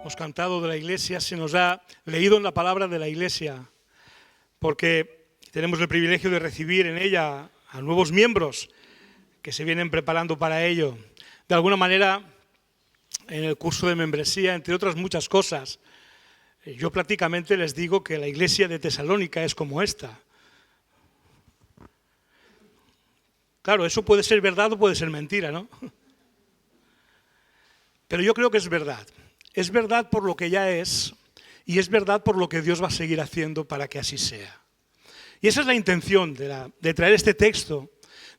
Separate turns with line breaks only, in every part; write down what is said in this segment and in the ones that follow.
hemos cantado de la Iglesia, se nos ha leído en la palabra de la Iglesia, porque tenemos el privilegio de recibir en ella a nuevos miembros que se vienen preparando para ello. De alguna manera, en el curso de membresía, entre otras muchas cosas, yo prácticamente les digo que la Iglesia de Tesalónica es como esta. Claro, eso puede ser verdad o puede ser mentira, ¿no? Pero yo creo que es verdad. Es verdad por lo que ya es y es verdad por lo que Dios va a seguir haciendo para que así sea. Y esa es la intención de traer este texto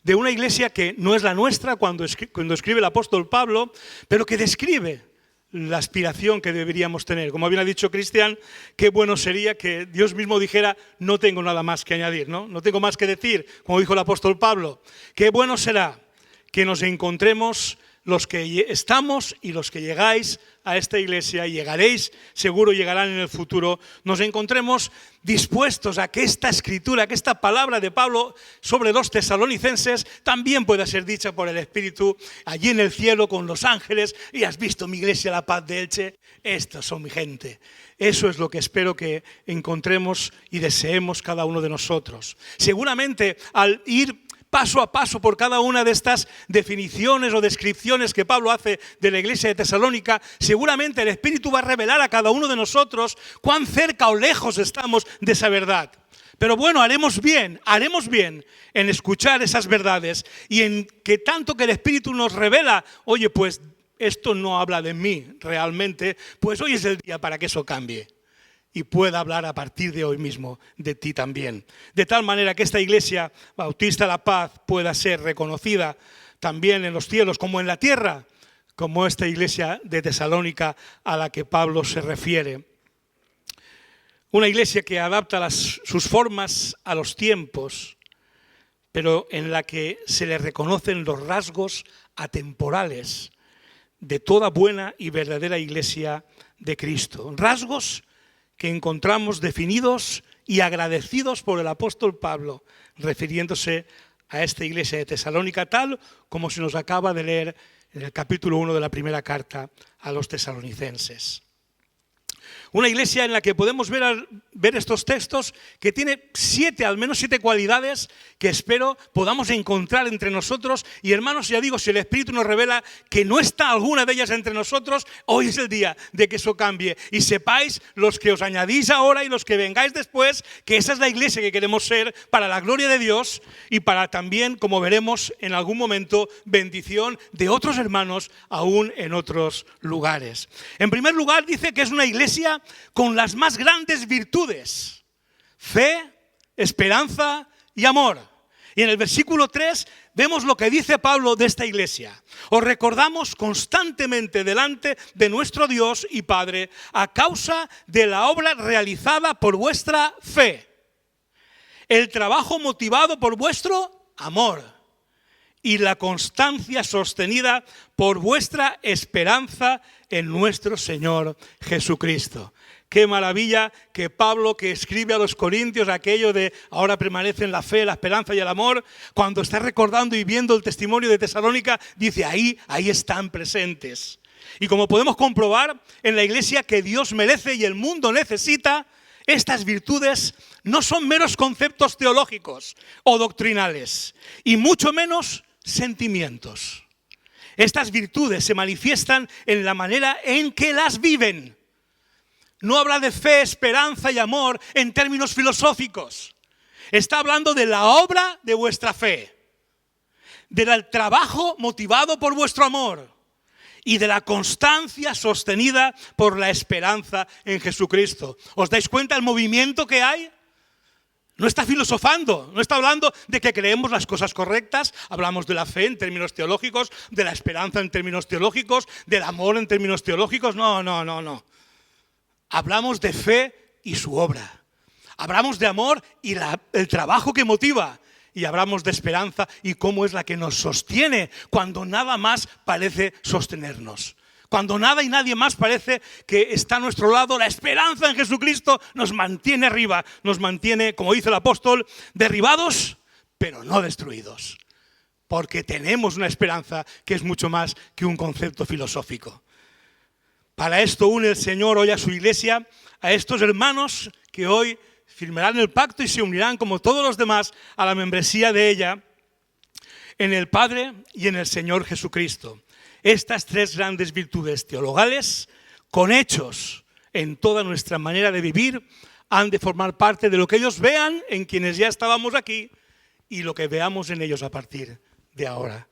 de una iglesia que no es la nuestra cuando escribe el apóstol Pablo, pero que describe la aspiración que deberíamos tener. Como bien ha dicho Cristian, qué bueno sería que Dios mismo dijera: no tengo nada más que añadir, no tengo más que decir, como dijo el apóstol Pablo. Qué bueno será que nos encontremos los que estamos y los que llegáis a esta iglesia, y llegaréis, seguro llegarán en el futuro, nos encontremos dispuestos a que esta escritura, que esta palabra de Pablo sobre los tesalonicenses también pueda ser dicha por el Espíritu allí en el cielo con los ángeles. Y has visto mi iglesia, la Paz de Elche, estos son mi gente. Eso es lo que espero que encontremos y deseemos cada uno de nosotros. Seguramente al ir paso a paso por cada una de estas definiciones o descripciones que Pablo hace de la iglesia de Tesalónica, seguramente el Espíritu va a revelar a cada uno de nosotros cuán cerca o lejos estamos de esa verdad. Pero bueno, haremos bien en escuchar esas verdades y en que tanto que el Espíritu nos revela, oye, pues esto no habla de mí realmente, pues hoy es el día para que eso cambie y pueda hablar a partir de hoy mismo de ti también. De tal manera que esta iglesia bautista La Paz pueda ser reconocida también en los cielos como en la tierra, como esta iglesia de Tesalónica a la que Pablo se refiere. Una iglesia que adapta sus formas a los tiempos, pero en la que se le reconocen los rasgos atemporales de toda buena y verdadera iglesia de Cristo. Rasgos que encontramos definidos y agradecidos por el apóstol Pablo, refiriéndose a esta iglesia de Tesalónica, tal como se nos acaba de leer en el capítulo 1 de la primera carta a los tesalonicenses. Una iglesia en la que podemos ver estos textos que tiene al menos siete cualidades que espero podamos encontrar entre nosotros. Y hermanos, ya digo, si el Espíritu nos revela que no está alguna de ellas entre nosotros, hoy es el día de que eso cambie. Y sepáis, los que os añadís ahora y los que vengáis después, que esa es la iglesia que queremos ser para la gloria de Dios y para también, como veremos en algún momento, bendición de otros hermanos aún en otros lugares. En primer lugar, dice que es una iglesia con las más grandes virtudes: fe, esperanza y amor. Y en el versículo 3 vemos lo que dice Pablo de esta iglesia: os recordamos constantemente delante de nuestro Dios y Padre a causa de la obra realizada por vuestra fe, el trabajo motivado por vuestro amor y la constancia sostenida por vuestra esperanza en nuestro Señor Jesucristo. Qué maravilla que Pablo, que escribe a los corintios aquello de ahora permanecen la fe, la esperanza y el amor, cuando está recordando y viendo el testimonio de Tesalónica, dice ahí están presentes. Y como podemos comprobar en la iglesia que Dios merece y el mundo necesita, estas virtudes no son meros conceptos teológicos o doctrinales, y mucho menos sentimientos. Estas virtudes se manifiestan en la manera en que las viven. No habla de fe, esperanza y amor en términos filosóficos. Está hablando de la obra de vuestra fe, del trabajo motivado por vuestro amor y de la constancia sostenida por la esperanza en Jesucristo. ¿Os dais cuenta del movimiento que hay? No está filosofando, no está hablando de que creemos las cosas correctas. Hablamos de la fe en términos teológicos, de la esperanza en términos teológicos, del amor en términos teológicos. No. Hablamos de fe y su obra. Hablamos de amor y el trabajo que motiva. Y hablamos de esperanza y cómo es la que nos sostiene cuando nada más parece sostenernos. Cuando nada y nadie más parece que está a nuestro lado, la esperanza en Jesucristo nos mantiene arriba, nos mantiene, como dice el apóstol, derribados, pero no destruidos. Porque tenemos una esperanza que es mucho más que un concepto filosófico. Para esto une el Señor hoy a su iglesia, a estos hermanos que hoy firmarán el pacto y se unirán como todos los demás a la membresía de ella en el Padre y en el Señor Jesucristo. Estas tres grandes virtudes teologales, con hechos en toda nuestra manera de vivir, han de formar parte de lo que ellos vean en quienes ya estábamos aquí y lo que veamos en ellos a partir de ahora.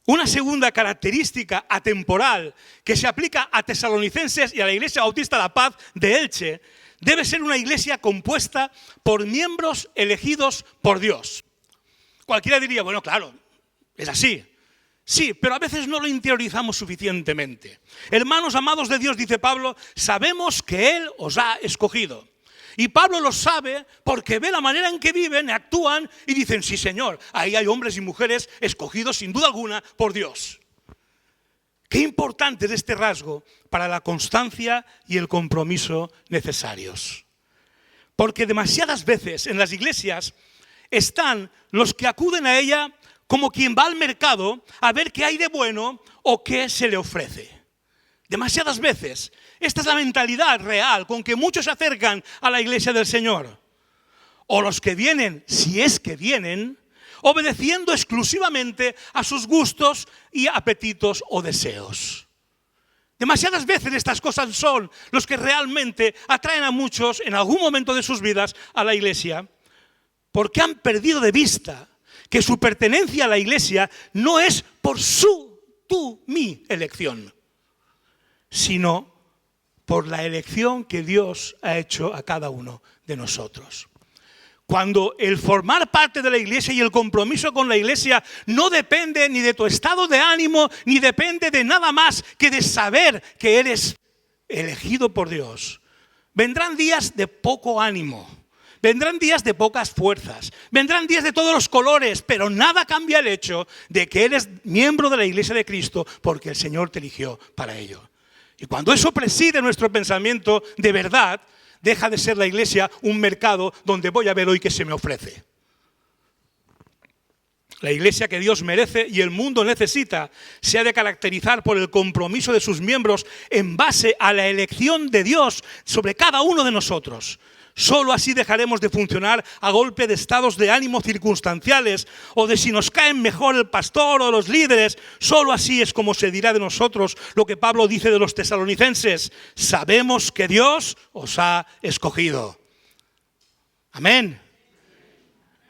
Una segunda característica atemporal que se aplica a Tesalonicenses y a la Iglesia Bautista La Paz de Elche debe ser una iglesia compuesta por miembros elegidos por Dios. Cualquiera diría, bueno, claro, es así. Sí, pero a veces no lo interiorizamos suficientemente. Hermanos amados de Dios, dice Pablo, sabemos que Él os ha escogido. Y Pablo lo sabe porque ve la manera en que viven, actúan y dicen, sí Señor, ahí hay hombres y mujeres escogidos sin duda alguna por Dios. Qué importante es este rasgo para la constancia y el compromiso necesarios. Porque demasiadas veces en las iglesias están los que acuden a ella como quien va al mercado a ver qué hay de bueno o qué se le ofrece. Demasiadas veces. Esta es la mentalidad real con que muchos se acercan a la iglesia del Señor. O los que vienen, si es que vienen, obedeciendo exclusivamente a sus gustos y apetitos o deseos. Demasiadas veces estas cosas son los que realmente atraen a muchos en algún momento de sus vidas a la iglesia, porque han perdido de vista que su pertenencia a la iglesia no es por mi elección, sino por la elección que Dios ha hecho a cada uno de nosotros. Cuando el formar parte de la iglesia y el compromiso con la iglesia no depende ni de tu estado de ánimo, ni depende de nada más que de saber que eres elegido por Dios. Vendrán días de poco ánimo. Vendrán días de pocas fuerzas, vendrán días de todos los colores, pero nada cambia el hecho de que eres miembro de la iglesia de Cristo porque el Señor te eligió para ello. Y cuando eso preside nuestro pensamiento de verdad, deja de ser la iglesia un mercado donde voy a ver hoy qué se me ofrece. La iglesia que Dios merece y el mundo necesita se ha de caracterizar por el compromiso de sus miembros en base a la elección de Dios sobre cada uno de nosotros. Solo así dejaremos de funcionar a golpe de estados de ánimo circunstanciales o de si nos caen mejor el pastor o los líderes. Solo así es como se dirá de nosotros lo que Pablo dice de los tesalonicenses. Sabemos que Dios os ha escogido. Amén.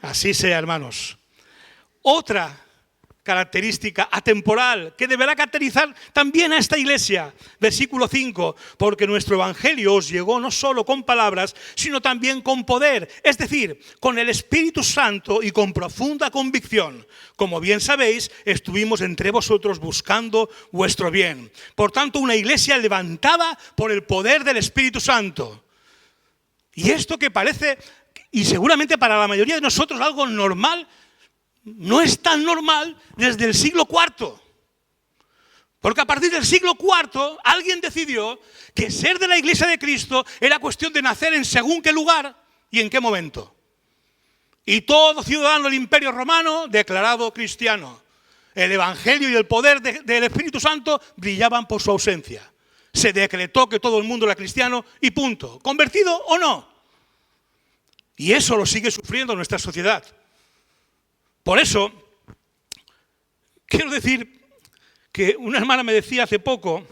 Así sea, hermanos. Otra característica atemporal que deberá caracterizar también a esta iglesia. Versículo 5, porque nuestro evangelio os llegó no solo con palabras, sino también con poder, es decir, con el Espíritu Santo y con profunda convicción. Como bien sabéis, estuvimos entre vosotros buscando vuestro bien. Por tanto, una iglesia levantada por el poder del Espíritu Santo. Y esto que parece, y seguramente para la mayoría de nosotros algo normal, no es tan normal desde el siglo IV. Porque a partir del siglo IV alguien decidió que ser de la iglesia de Cristo era cuestión de nacer en según qué lugar y en qué momento. Y todo ciudadano del Imperio Romano declarado cristiano. El Evangelio y el poder del Espíritu Santo brillaban por su ausencia. Se decretó que todo el mundo era cristiano y punto. ¿Convertido o no? Y eso lo sigue sufriendo nuestra sociedad. Por eso, quiero decir que una hermana me decía hace poco,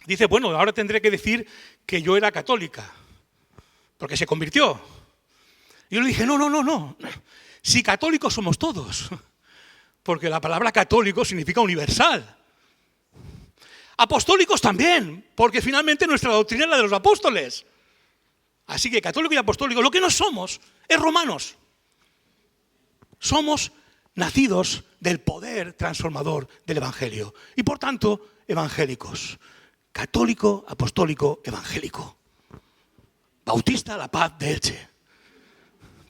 dice, bueno, ahora tendré que decir que yo era católica, porque se convirtió. Y yo le dije, no, si católicos somos todos, porque la palabra católico significa universal. Apostólicos también, porque finalmente nuestra doctrina es la de los apóstoles. Así que católico y apostólico, lo que no somos es romanos. Somos nacidos del poder transformador del Evangelio y por tanto evangélicos. Católico, apostólico, evangélico. Bautista La Paz de Elche.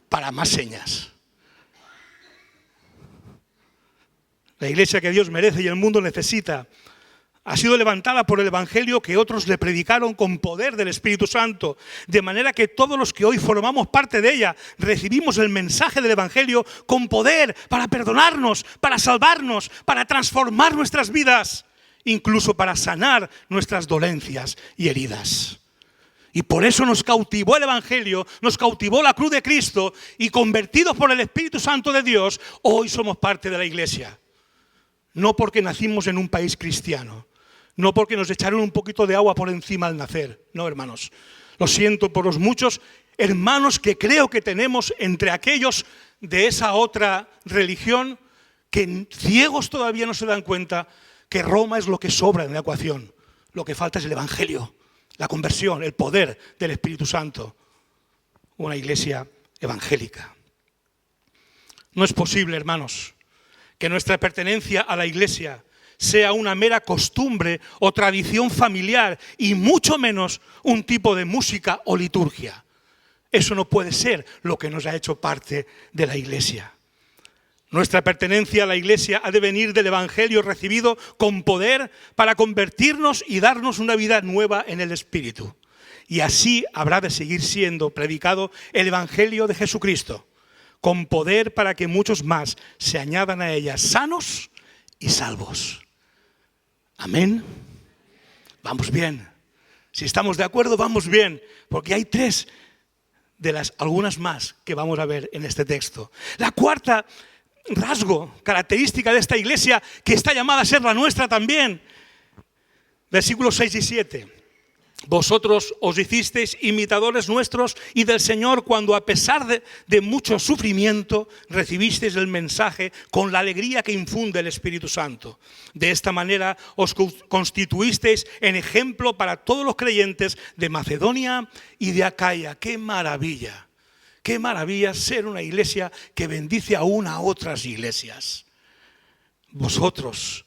Para más señas. La iglesia que Dios merece y el mundo necesita ha sido levantada por el Evangelio que otros le predicaron con poder del Espíritu Santo, de manera que todos los que hoy formamos parte de ella recibimos el mensaje del Evangelio con poder para perdonarnos, para salvarnos, para transformar nuestras vidas. incluso para sanar nuestras dolencias y heridas. Y por eso nos cautivó el Evangelio, nos cautivó la cruz de Cristo, y convertidos por el Espíritu Santo de Dios, hoy somos parte de la iglesia. No porque nacimos en un país cristiano, no porque nos echaron un poquito de agua por encima al nacer. No, hermanos. Lo siento por los muchos hermanos que creo que tenemos entre aquellos de esa otra religión que ciegos todavía no se dan cuenta que Roma es lo que sobra en la ecuación. Lo que falta es el Evangelio, la conversión, el poder del Espíritu Santo. Una iglesia evangélica. No es posible, hermanos, que nuestra pertenencia a la iglesia sea una mera costumbre o tradición familiar, y mucho menos un tipo de música o liturgia. Eso no puede ser lo que nos ha hecho parte de la iglesia. Nuestra pertenencia a la iglesia ha de venir del Evangelio recibido con poder para convertirnos y darnos una vida nueva en el Espíritu. Y así habrá de seguir siendo predicado el Evangelio de Jesucristo, con poder para que muchos más se añadan a ella sanos y salvos. Amén. Vamos bien. Si estamos de acuerdo, vamos bien, porque hay tres de las algunas más que vamos a ver en este texto. La cuarta rasgo, característica de esta iglesia, que está llamada a ser la nuestra también. Versículos 6 y 7. Vosotros os hicisteis imitadores nuestros y del Señor cuando a pesar de mucho sufrimiento recibisteis el mensaje con la alegría que infunde el Espíritu Santo. De esta manera os constituisteis en ejemplo para todos los creyentes de Macedonia y de Acaya. ¡Qué maravilla! ¡Qué maravilla ser una iglesia que bendice aún a otras iglesias! Vosotros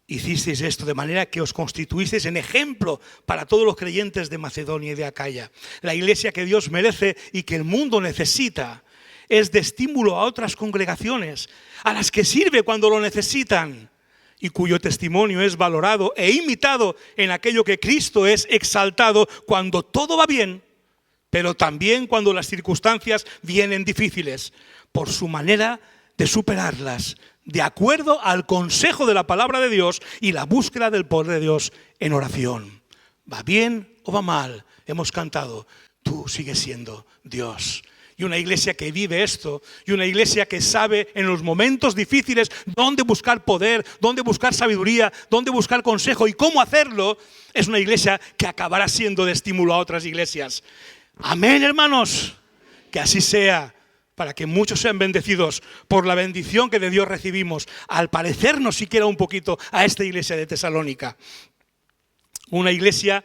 hicisteis esto de manera que os constituisteis en ejemplo para todos los creyentes de Macedonia y de Acaya. La iglesia que Dios merece y que el mundo necesita es de estímulo a otras congregaciones, a las que sirve cuando lo necesitan y cuyo testimonio es valorado e imitado en aquello que Cristo es exaltado cuando todo va bien, pero también cuando las circunstancias vienen difíciles, por su manera de superarlas, de acuerdo al consejo de la palabra de Dios y la búsqueda del poder de Dios en oración. ¿Va bien o va mal? Hemos cantado, tú sigues siendo Dios. Y una iglesia que vive esto, y una iglesia que sabe en los momentos difíciles dónde buscar poder, dónde buscar sabiduría, dónde buscar consejo y cómo hacerlo, es una iglesia que acabará siendo de estímulo a otras iglesias. Amén, hermanos, que así sea, para que muchos sean bendecidos por la bendición que de Dios recibimos al parecernos siquiera un poquito a esta iglesia de Tesalónica. Una iglesia,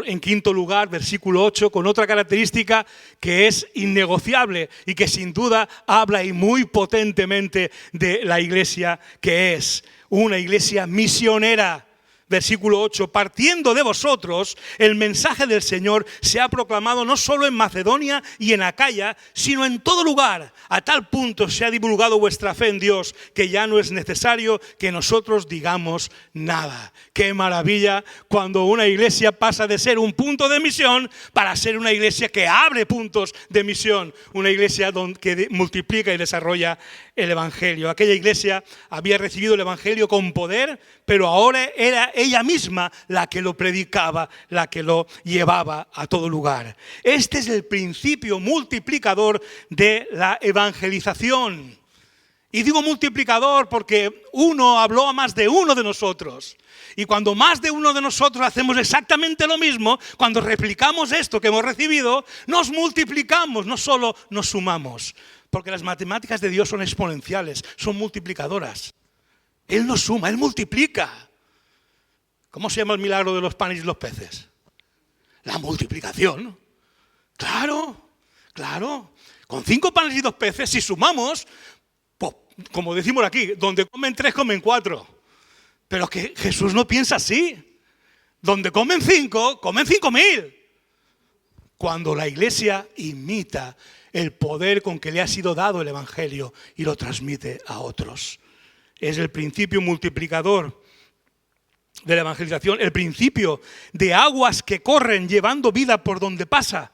en quinto lugar, versículo 8, con otra característica que es innegociable y que sin duda habla y muy potentemente de la iglesia, que es una iglesia misionera. Versículo 8, partiendo de vosotros, el mensaje del Señor se ha proclamado no solo en Macedonia y en Acaya, sino en todo lugar. A tal punto se ha divulgado vuestra fe en Dios, que ya no es necesario que nosotros digamos nada. ¡Qué maravilla cuando una iglesia pasa de ser un punto de misión para ser una iglesia que abre puntos de misión! Una iglesia que multiplica y desarrolla el Evangelio. Aquella iglesia había recibido el Evangelio con poder, pero ahora era ella misma la que lo predicaba, la que lo llevaba a todo lugar. Este es el principio multiplicador de la evangelización. Y digo multiplicador porque uno habló a más de uno de nosotros. Y cuando más de uno de nosotros hacemos exactamente lo mismo, cuando replicamos esto que hemos recibido, nos multiplicamos, no solo nos sumamos. Porque las matemáticas de Dios son exponenciales, son multiplicadoras. Él no suma, Él multiplica. ¿Cómo se llama el milagro de los panes y los peces? La multiplicación. Claro, claro. Con 5 panes y 2 peces, si sumamos, pues, como decimos aquí, donde comen 3, comen 4. Pero que Jesús no piensa así. Donde comen 5, comen 5.000. Cuando la iglesia imita el poder con que le ha sido dado el Evangelio y lo transmite a otros. Es el principio multiplicador de la evangelización, el principio de aguas que corren llevando vida por donde pasa,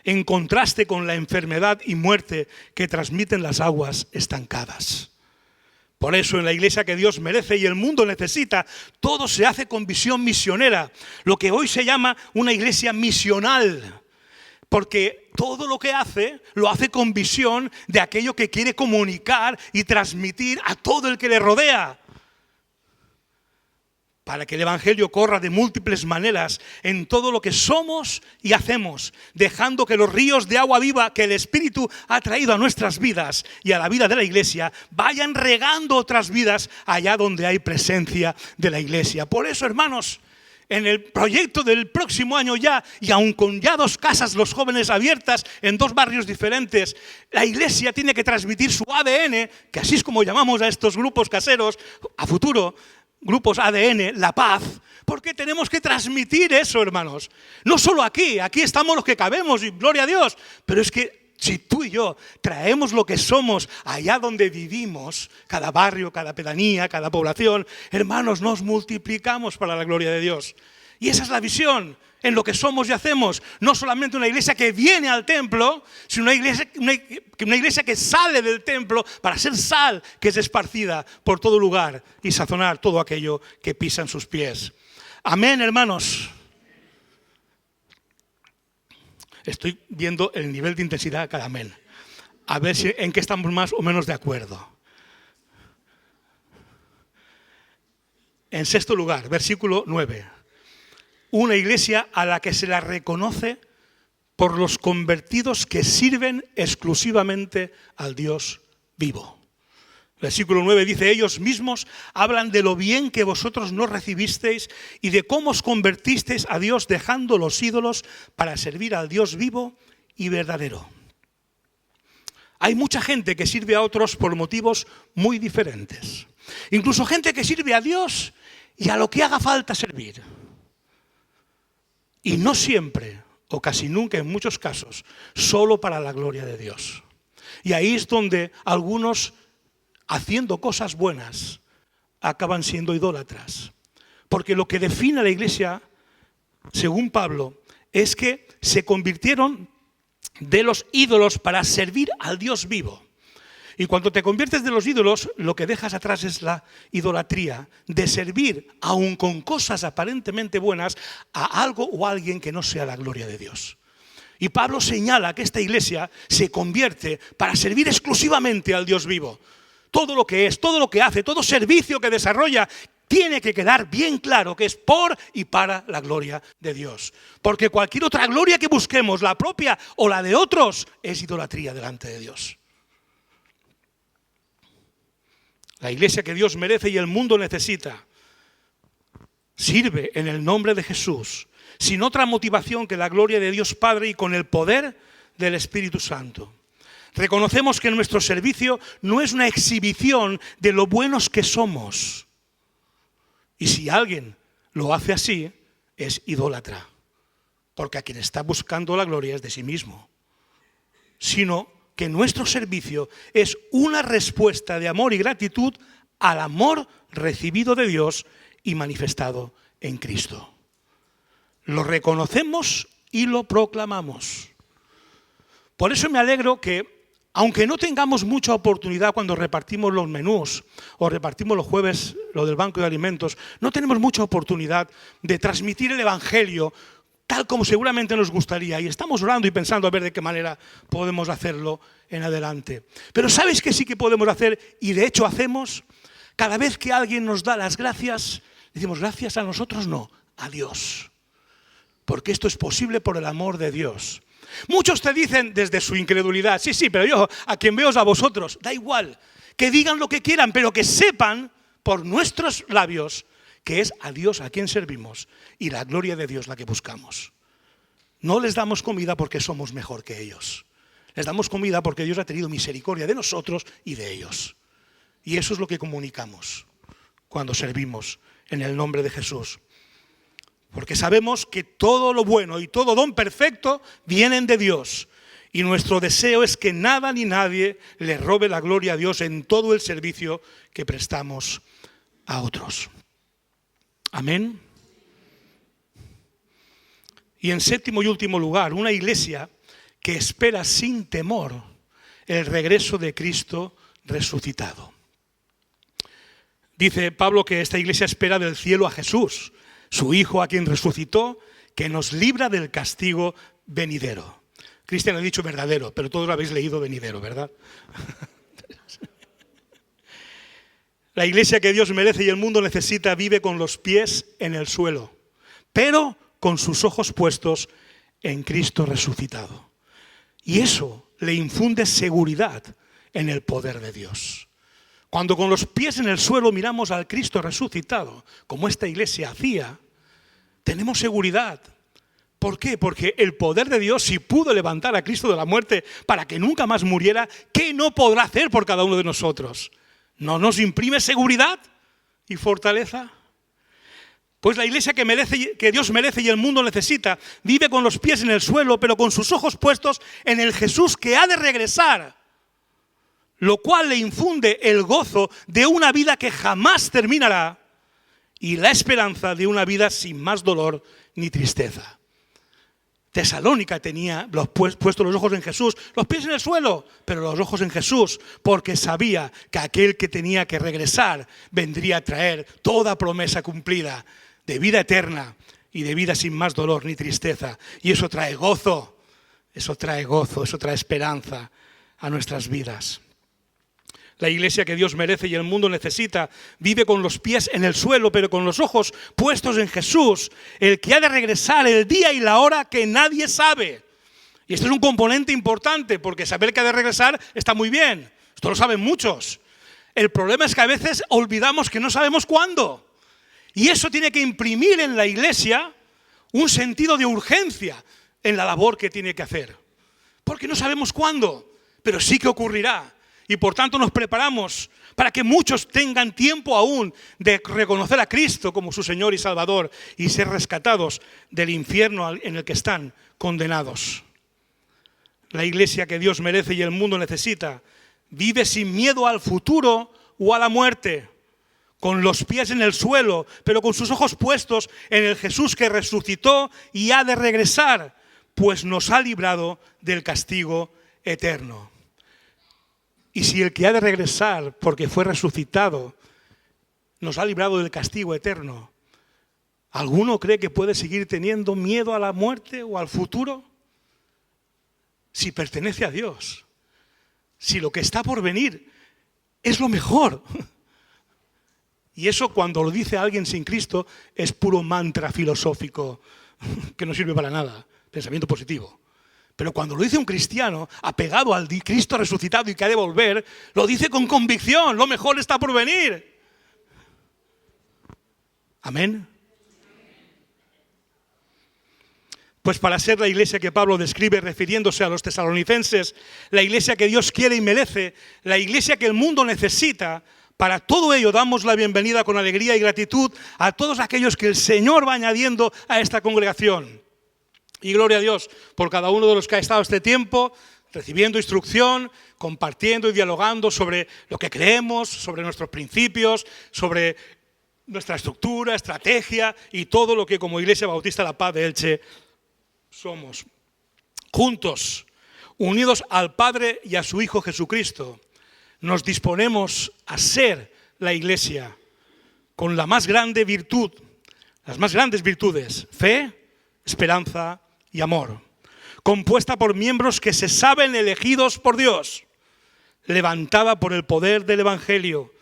en contraste con la enfermedad y muerte que transmiten las aguas estancadas. Por eso en la iglesia que Dios merece y el mundo necesita, todo se hace con visión misionera, lo que hoy se llama una iglesia misional, porque todo lo que hace, lo hace con visión de aquello que quiere comunicar y transmitir a todo el que le rodea, para que el evangelio corra de múltiples maneras en todo lo que somos y hacemos, dejando que los ríos de agua viva que el Espíritu ha traído a nuestras vidas y a la vida de la iglesia vayan regando otras vidas allá donde hay presencia de la iglesia. Por eso, hermanos, en el proyecto del próximo año ya, y aun con ya 2 casas los jóvenes abiertas en 2 barrios diferentes, la iglesia tiene que transmitir su ADN, que así es como llamamos a estos grupos caseros a futuro, grupos ADN, la paz, porque tenemos que transmitir eso, hermanos. No solo aquí estamos los que cabemos y gloria a Dios, pero es que si tú y yo traemos lo que somos allá donde vivimos, cada barrio, cada pedanía, cada población, hermanos, nos multiplicamos para la gloria de Dios. Y esa es la visión en lo que somos y hacemos. No solamente una iglesia que viene al templo, sino una iglesia que sale del templo para ser sal que es esparcida por todo lugar y sazonar todo aquello que pisan sus pies. Amén, hermanos. Estoy viendo el nivel de intensidad de cada amén. A ver si en qué estamos más o menos de acuerdo. En sexto lugar, versículo 9. Una iglesia a la que se la reconoce por los convertidos que sirven exclusivamente al Dios vivo. Versículo 9 dice, ellos mismos hablan de lo bien que vosotros no recibisteis y de cómo os convertisteis a Dios dejando los ídolos para servir al Dios vivo y verdadero. Hay mucha gente que sirve a otros por motivos muy diferentes. Incluso gente que sirve a Dios y a lo que haga falta servir. Y no siempre, o casi nunca en muchos casos, solo para la gloria de Dios. Y ahí es donde algunos, haciendo cosas buenas, acaban siendo idólatras. Porque lo que define a la iglesia, según Pablo, es que se convirtieron de los ídolos para servir al Dios vivo. Y cuando te conviertes de los ídolos, lo que dejas atrás es la idolatría de servir, aun con cosas aparentemente buenas, a algo o a alguien que no sea la gloria de Dios. Y Pablo señala que esta iglesia se convierte para servir exclusivamente al Dios vivo. Todo lo que es, todo lo que hace, todo servicio que desarrolla, tiene que quedar bien claro que es por y para la gloria de Dios. Porque cualquier otra gloria que busquemos, la propia o la de otros, es idolatría delante de Dios. La iglesia que Dios merece y el mundo necesita sirve en el nombre de Jesús, sin otra motivación que la gloria de Dios Padre y con el poder del Espíritu Santo. Reconocemos que nuestro servicio no es una exhibición de lo buenos que somos. Y si alguien lo hace así, es idólatra, porque a quien está buscando la gloria es de sí mismo, sino que nuestro servicio es una respuesta de amor y gratitud al amor recibido de Dios y manifestado en Cristo. Lo reconocemos y lo proclamamos. Por eso me alegro que, aunque no tengamos mucha oportunidad cuando repartimos los menús o repartimos los jueves lo del banco de alimentos, no tenemos mucha oportunidad de transmitir el evangelio tal como seguramente nos gustaría, y estamos orando y pensando a ver de qué manera podemos hacerlo en adelante. Pero ¿sabes qué sí que podemos hacer? Y de hecho hacemos. Cada vez que alguien nos da las gracias, decimos gracias a nosotros, no, a Dios. Porque esto es posible por el amor de Dios. Muchos te dicen desde su incredulidad, sí, pero yo a quien veo es a vosotros. Da igual, que digan lo que quieran, pero que sepan por nuestros labios que es a Dios a quien servimos y la gloria de Dios la que buscamos. No les damos comida porque somos mejor que ellos. Les damos comida porque Dios ha tenido misericordia de nosotros y de ellos. Y eso es lo que comunicamos cuando servimos en el nombre de Jesús. Porque sabemos que todo lo bueno y todo don perfecto vienen de Dios. Y nuestro deseo es que nada ni nadie le robe la gloria a Dios en todo el servicio que prestamos a otros. Amén. Y en séptimo y último lugar, una iglesia que espera sin temor el regreso de Cristo resucitado. Dice Pablo que esta iglesia espera del cielo a Jesús, su Hijo a quien resucitó, que nos libra del castigo venidero. Cristian ha dicho verdadero, pero todos lo habéis leído venidero, ¿verdad? La iglesia que Dios merece y el mundo necesita vive con los pies en el suelo, pero con sus ojos puestos en Cristo resucitado. Y eso le infunde seguridad en el poder de Dios. Cuando con los pies en el suelo miramos al Cristo resucitado, como esta iglesia hacía, tenemos seguridad. ¿Por qué? Porque el poder de Dios, si pudo levantar a Cristo de la muerte para que nunca más muriera, ¿qué no podrá hacer por cada uno de nosotros? ¿No nos imprime seguridad y fortaleza? Pues la iglesia que Dios merece y el mundo necesita vive con los pies en el suelo, pero con sus ojos puestos en el Jesús que ha de regresar, lo cual le infunde el gozo de una vida que jamás terminará y la esperanza de una vida sin más dolor ni tristeza. Tesalónica tenía puestos los ojos en Jesús, los pies en el suelo, pero los ojos en Jesús, porque sabía que aquel que tenía que regresar vendría a traer toda promesa cumplida de vida eterna y de vida sin más dolor ni tristeza. Y eso trae gozo, eso trae esperanza a nuestras vidas. La iglesia que Dios merece y el mundo necesita vive con los pies en el suelo, pero con los ojos puestos en Jesús, el que ha de regresar el día y la hora que nadie sabe. Y este es un componente importante, porque saber que ha de regresar está muy bien. Esto lo saben muchos. El problema es que a veces olvidamos que no sabemos cuándo. Y eso tiene que imprimir en la iglesia un sentido de urgencia en la labor que tiene que hacer. Porque no sabemos cuándo, pero sí que ocurrirá. Y por tanto nos preparamos para que muchos tengan tiempo aún de reconocer a Cristo como su Señor y Salvador y ser rescatados del infierno en el que están condenados. La iglesia que Dios merece y el mundo necesita vive sin miedo al futuro o a la muerte, con los pies en el suelo, pero con sus ojos puestos en el Jesús que resucitó y ha de regresar, pues nos ha librado del castigo eterno. Y si el que ha de regresar, porque fue resucitado, nos ha librado del castigo eterno, ¿alguno cree que puede seguir teniendo miedo a la muerte o al futuro? Si pertenece a Dios, si lo que está por venir es lo mejor. Y eso, cuando lo dice alguien sin Cristo, es puro mantra filosófico que no sirve para nada, pensamiento positivo. Pero cuando lo dice un cristiano apegado al Cristo resucitado y que ha de volver, lo dice con convicción, lo mejor está por venir. Amén. Pues para ser la iglesia que Pablo describe refiriéndose a los tesalonicenses, la iglesia que Dios quiere y merece, la iglesia que el mundo necesita, para todo ello damos la bienvenida con alegría y gratitud a todos aquellos que el Señor va añadiendo a esta congregación. Y gloria a Dios por cada uno de los que ha estado este tiempo recibiendo instrucción, compartiendo y dialogando sobre lo que creemos, sobre nuestros principios, sobre nuestra estructura, estrategia y todo lo que como Iglesia Bautista La Paz de Elche somos. Juntos, unidos al Padre y a su Hijo Jesucristo, nos disponemos a ser la Iglesia con la más grande virtud, las más grandes virtudes, fe, esperanza y amor, compuesta por miembros que se saben elegidos por Dios, levantada por el poder del Evangelio,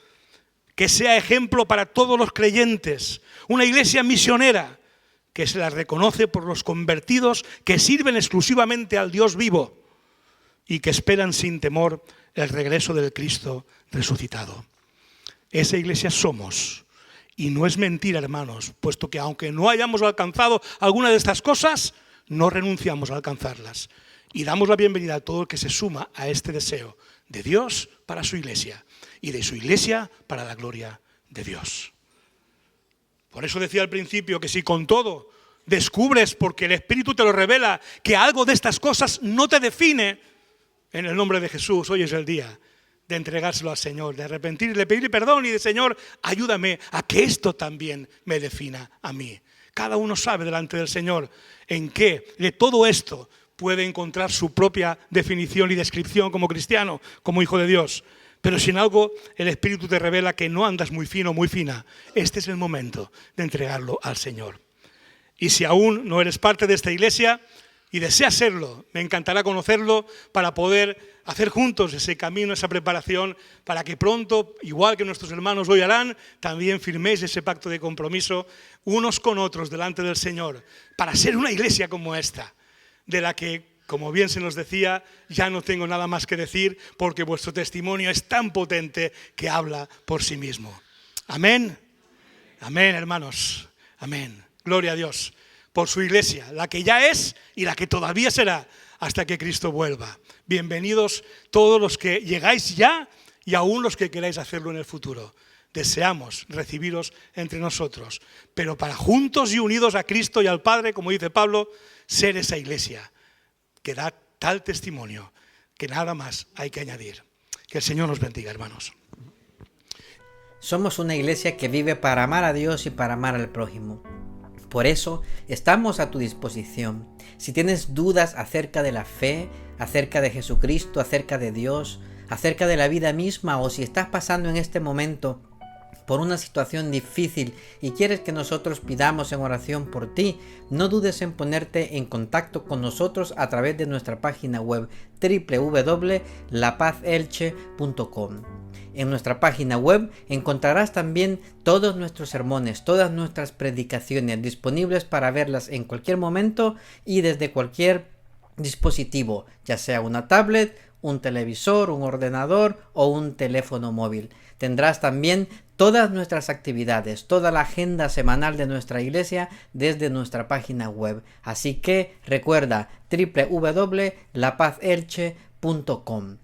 que sea ejemplo para todos los creyentes, una iglesia misionera que se la reconoce por los convertidos que sirven exclusivamente al Dios vivo y que esperan sin temor el regreso del Cristo resucitado. Esa iglesia somos, y no es mentira, hermanos, puesto que aunque no hayamos alcanzado alguna de estas cosas, no renunciamos a alcanzarlas y damos la bienvenida a todo el que se suma a este deseo de Dios para su iglesia y de su iglesia para la gloria de Dios. Por eso decía al principio que si con todo descubres, porque el Espíritu te lo revela, que algo de estas cosas no te define, en el nombre de Jesús, hoy es el día de entregárselo al Señor, de arrepentirle, pedirle perdón y de Señor, ayúdame a que esto también me defina a mí. Cada uno sabe delante del Señor en qué de todo esto puede encontrar su propia definición y descripción como cristiano, como hijo de Dios. Pero si en algo el Espíritu te revela que no andas muy fino, muy fina, este es el momento de entregarlo al Señor. Y si aún no eres parte de esta iglesia y deseas serlo, me encantará conocerlo para poder hacer juntos ese camino, esa preparación, para que pronto, igual que nuestros hermanos hoy harán, también firméis ese pacto de compromiso unos con otros delante del Señor, para ser una iglesia como esta, de la que, como bien se nos decía, ya no tengo nada más que decir porque vuestro testimonio es tan potente que habla por sí mismo. Amén. Amén, hermanos. Amén. Gloria a Dios por su iglesia, la que ya es y la que todavía será hasta que Cristo vuelva. Bienvenidos todos los que llegáis ya y aún los que queráis hacerlo en el futuro. Deseamos recibiros entre nosotros, pero para juntos y unidos a Cristo y al Padre, como dice Pablo, ser esa iglesia que da tal testimonio que nada más hay que añadir. Que el Señor nos bendiga, hermanos.
Somos una iglesia que vive para amar a Dios y para amar al prójimo. Por eso estamos a tu disposición. Si tienes dudas acerca de la fe, acerca de Jesucristo, acerca de Dios, acerca de la vida misma, o si estás pasando en este momento por una situación difícil y quieres que nosotros pidamos en oración por ti, no dudes en ponerte en contacto con nosotros a través de nuestra página web www.lapazelche.com. En nuestra página web encontrarás también todos nuestros sermones, todas nuestras predicaciones disponibles para verlas en cualquier momento y desde cualquier dispositivo, ya sea una tablet, un televisor, un ordenador o un teléfono móvil. Tendrás también todas nuestras actividades, toda la agenda semanal de nuestra iglesia desde nuestra página web. Así que recuerda www.lapazelche.com.